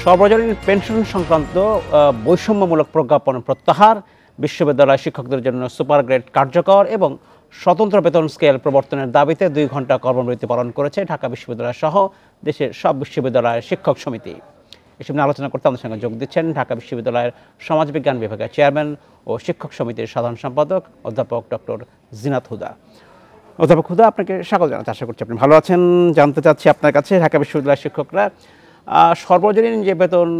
সর্বজনীন পেনশন সংক্রান্ত বৈষম্যমূলক প্রজ্ঞাপন প্রত্যাহার, বিশ্ববিদ্যালয় শিক্ষকদের জন্য সুপার গ্রেড কার্যকর এবং স্বতন্ত্র বেতন স্কেল প্রবর্তনের দাবিতে 2 ঘন্টা কর্মবিরতি পালন করেছে ঢাকা বিশ্ববিদ্যালয় সহ দেশের সব বিশ্ববিদ্যালয়ের শিক্ষক সমিতি। এসব নিয়ে আলোচনা করতে আমাদের সঙ্গে যোগ দিচ্ছেন ঢাকা বিশ্ববিদ্যালয়ের সমাজবিজ্ঞান বিভাগের চেয়ারম্যান ও শিক্ষক সমিতির সাধারণ সম্পাদক অধ্যাপক ডক্টর জিনাত হুদা। অধ্যাপক হুদা, আপনাকে স্বাগত জানাতে, আশা করছি আপনি ভালো আছেন। জানতে চাচ্ছি আপনার কাছে, ঢাকা বিশ্ববিদ্যালয়ের শিক্ষকরা সর্বজনীন যে বেতন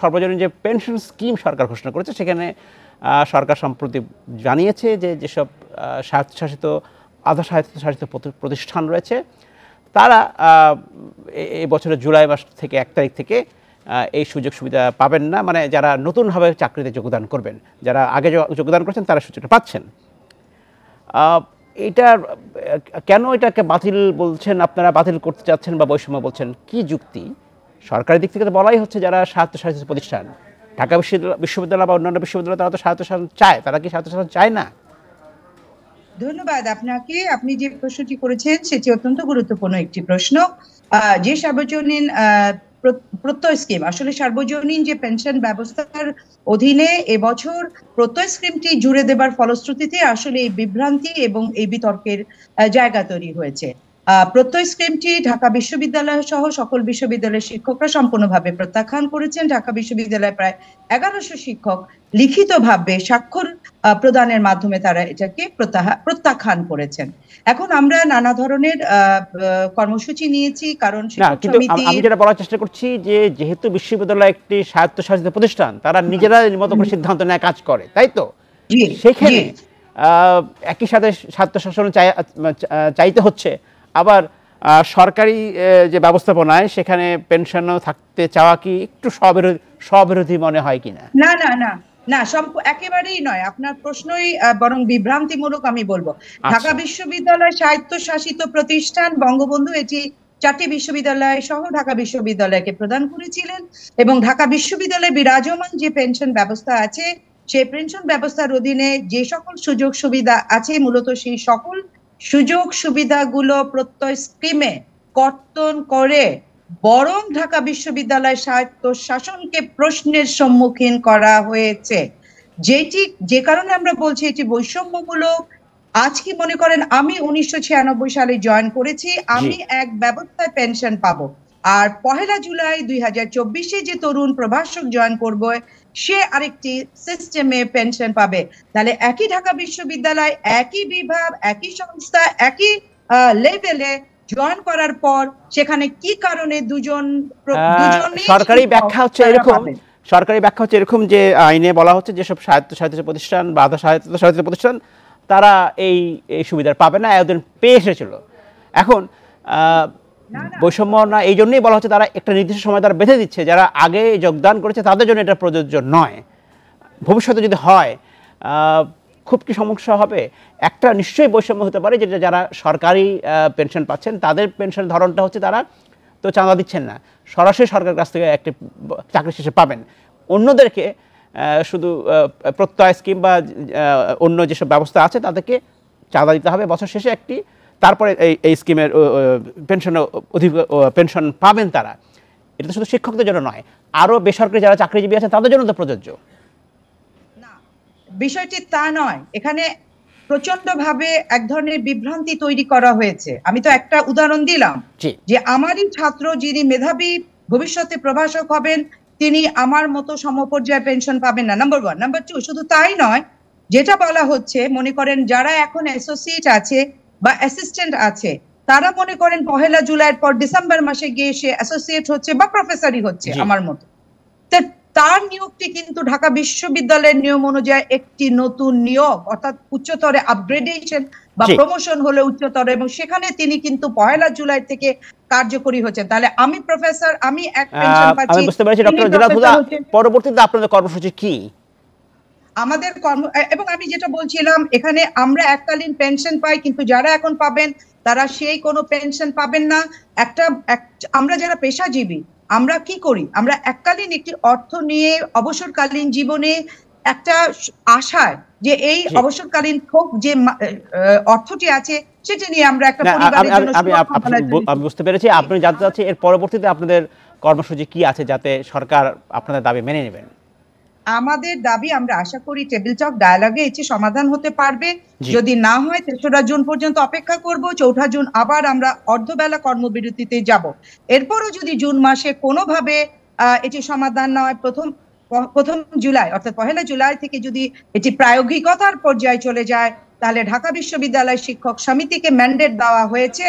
সর্বজনীন যে পেনশন স্কিম সরকার ঘোষণা করেছে, সেখানে সরকার সম্প্রতি জানিয়েছে যে যেসব স্বায়ত্তশাসিত আধা স্বায়ত্তশাসিত প্রতিষ্ঠান রয়েছে তারা এই বছরের জুলাই মাস থেকে 1 তারিখ থেকে এই সুযোগ সুবিধা পাবেন না। মানে যারা নতুনভাবে চাকরিতে যোগদান করবেন, যারা আগে যোগদান করছেন তারা সুযোগটা পাচ্ছেন। এটার কেন এটাকে বাতিল বলছেন আপনারা, বাতিল করতে চাচ্ছেন বা বৈষম্য বলছেন, কি যুক্তি? সরকারের দিক থেকে তো বলাই হচ্ছে যারা স্বায়ত্তশাসিত প্রতিষ্ঠান, ঢাকা বিশ্ববিদ্যালয় বা অন্যান্য বিশ্ববিদ্যালয়, তারা তো স্বায়ত্তশাসন চায়, তারা কি স্বায়ত্তশাসন চায় না? ধন্যবাদ আপনাকে। আপনি যে প্রশ্নটি করেছেন সেটি অত্যন্ত গুরুত্বপূর্ণ একটি প্রশ্ন। যে সার্বজনীন প্রত্যয় স্কিম, আসলে সার্বজনীন যে পেনশন ব্যবস্থার অধীনে এবছর প্রত্যয় স্কিমটি জুড়ে দেবার ফলশ্রুতিতে আসলে এই বিভ্রান্তি এবং এই বিতর্কের জায়গা তৈরি হয়েছে। প্রত্যয় স্কিমটি ঢাকা বিশ্ববিদ্যালয় সহ সকল বিশ্ববিদ্যালয়ের শিক্ষকরা সম্পূর্ণভাবে প্রত্যাখ্যান করেছেন। ঢাকা বিশ্ববিদ্যালয়ে প্রায় 1100 শিক্ষক লিখিতভাবে স্বাক্ষর প্রদানের মাধ্যমে তারা এটাকে প্রত্যাখ্যান করেছেন। এখন আমরা নানা ধরনের কর্মসূচি নিয়েছি, কারণ আমি যেটা বলার চেষ্টা করছি যে যেহেতু বিশ্ববিদ্যালয় একটি স্বায়ত্তশাসিত প্রতিষ্ঠান, তারা নিজেরা মতো করে সিদ্ধান্ত নেয় কাজ করে, তাই তো? সেখানে একই সাথে স্বায়ত্তশাসন চাইতে হচ্ছে, আবার সরকারি যে ব্যবস্থাপনায় সেখানে পেনশনও থাকতে চাওয়া কি একটু স্ববিরোধী মনে হয় কিনা? না না না না, একেবারেই নয়। আপনার প্রশ্নই বরং বিভ্রান্তিমূলক আমি বলবো। ঢাকা বিশ্ববিদ্যালয় স্বায়ত্তশাসিত প্রতিষ্ঠান, বঙ্গবন্ধু এটি 4টি বিশ্ববিদ্যালয় সহ ঢাকা বিশ্ববিদ্যালয়কে প্রদান করেছিলেন এবং ঢাকা বিশ্ববিদ্যালয়ে বিরাজমান যে পেনশন ব্যবস্থা আছে, সেই পেনশন ব্যবস্থার অধীনে যে সকল সুযোগ সুবিধা আছে, মূলত সেই সকল সুযোগ সুবিধাগুলো প্রত্যয় স্কিমে কর্তন করে বরং ঢাকা বিশ্ববিদ্যালয় স্বায়ত্তশাসনকে প্রশ্নের সম্মুখীন করা হয়েছে। যে কারণে আমরা বলছি এটি বৈষম্যমূলক। আজ কি মনে করেন, আমি 1996 সালে জয়েন করেছি, আমি এক ব্যবস্থায় পেনশন পাবো, আর 1 জুলাই 2024 যে তরুণ প্রভাষক জয়েন করবে সে আরেকটি সিস্টেমে পেনশন পাবে। তাহলে একই ঢাকা বিশ্ববিদ্যালয়, একই বিভাগ, একই সংস্থা, একই লেভেলে জয়েন করার পর সেখানে কি কারণে সরকারি ব্যাখ্যা হচ্ছে এরকম যে আইনে বলা হচ্ছে যেসব স্বায়ত্তশাসিত প্রতিষ্ঠান বা আধা স্বায়ত্তশাসিত প্রতিষ্ঠান তারা এই সুবিধা পাবে না, এতদিন পেয়ে এসেছিল। এখন বৈষম্য না, এই জন্যই বলা হচ্ছে তারা একটা নির্দিষ্ট সময় তারা বেঁধে দিচ্ছে, যারা আগে যোগদান করেছে তাদের জন্য এটা প্রযোজ্য নয়। ভবিষ্যতে যদি হয় খুব কি সমস্যা হবে? একটা নিশ্চয়ই বৈষম্য হতে পারে, যেটা যারা সরকারি পেনশন পাচ্ছেন তাদের পেনশন ধরনটা হচ্ছে তারা তো চাঁদা দিচ্ছেন না, সরাসরি সরকারের কাছ থেকে একটি চাকরি শেষে পাবেন। অন্যদেরকে শুধু প্রত্যয় স্কিম বা অন্য যেসব ব্যবস্থা আছে তাদেরকে চাঁদা দিতে হবে বছর শেষে একটি, তারপরে এই স্কিমের পেনশন পাবেন তারা। এটা তো শুধু শিক্ষকদের জন্য নয়, আরও বেসরকারি যারা চাকরিজীবী আছে তাদের জন্য তো প্রযোজ্য। বিষয়টি তা নয়, এখানে প্রচন্ডভাবে এক ধরনের বিভ্রান্তি তৈরি করা হয়েছে। আমি তো একটা উদাহরণ দিলাম যে আমারই ছাত্র যিনি মেধাবী ভবিষ্যতে প্রভাষক হবেন তিনি আমার মতো সমপর্যায়ে পেনশন পাবেন না, নাম্বার 1। নাম্বার 2, শুধু তাই নয়, যেটা বলা হচ্ছে, মনে করেন যারা এখন অ্যাসোসিয়েট আছে বা অ্যাসিস্ট্যান্ট আছে তারা মনে করেন 1 জুলাইয়ের পর ডিসেম্বর মাসে গিয়ে সে অ্যাসোসিয়েট হচ্ছে বা প্রফেসরই হচ্ছে আমার মতো। তার নিয়োগটি কিন্তু ঢাকা বিশ্ববিদ্যালয়ের নিয়ম অনুযায়ী একটি নতুন নিয়োগ, অর্থাৎ উচ্চতরে আপগ্রেডেশন বা প্রমোশন হলে উচ্চতর, এবং সেখানে তিনি কিন্তু 1 জুলাই থেকে কার্যকরী হচ্ছেন। তাহলে আমি প্রফেসর, আমি এক পেনশন পাচ্ছি। আমি বুঝতে পেরেছি ডক্টর জিনাত হুদা, পরবর্তীতে আপনাদের কর্মসূচি কি? আমাদের এবং আমি যেটা বলছিলাম, এখানে আমরা এককালীন পেনশন পাই, কিন্তু যারা এখন পাবেন তারা সেই কোনো পেনশন পাবেন না। আমরা যারা পেশাজীবী আমরা কি করি, আমরা এককালীন একটি অর্থ নিয়ে অবসরকালীন জীবনে একটা আশায় যে এই অবসরকালীন হোক যে অর্থটি আছে সেটা নিয়ে আমরা একটা পরিবারের জন্য। আমি বুঝতে পেরেছি। আপনি জানতে চাচ্ছি এর পরবর্তীতে আপনাদের কর্মসূচি কি আছে যাতে সরকার আপনাদের দাবি মেনে নেবেন? আমাদের দাবি আমরা আশা করি টেবিল টক ডায়ালগে এটি সমাধান হতে পারবে। যদি না হয় ৩রা জুন পর্যন্ত অপেক্ষা করব, ৪ঠা জুন আবার আমরা অর্ধবেলা কর্মবিরতিতে যাব। এরপরও যদি জুন মাসে কোনোভাবে এটি সমাধান না হয়, প্রথম জুলাই অর্থাৎ ১লা জুলাই থেকে যদি এটি প্রায়োগিকতার পর্যায়ে চলে যায়, তাহলে ঢাকা বিশ্ববিদ্যালয় শিক্ষক সমিতিকে ম্যান্ডেট দেওয়া হয়েছে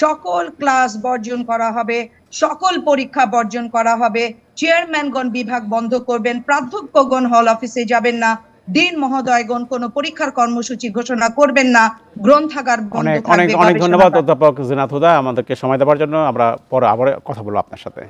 সকল ক্লাস বর্জন করা হবে, সকল পরীক্ষা বর্জন করা হবে, চেয়ারম্যানগণ বিভাগ বন্ধ করবেন, প্রাধ্যক্ষগণ হল অফিসে যাবেন না, ডিন মহোদয়গণ কোনো পরীক্ষার কর্মসূচি ঘোষণা করবেন না, গ্রন্থাগার বন্ধ থাকবে। অনেক ধন্যবাদ অধ্যাপক জিনাত হুদা আমাদেরকে সময় দেওয়ার জন্য। আমরা পরে আবার কথা বলবো আপনার সাথে।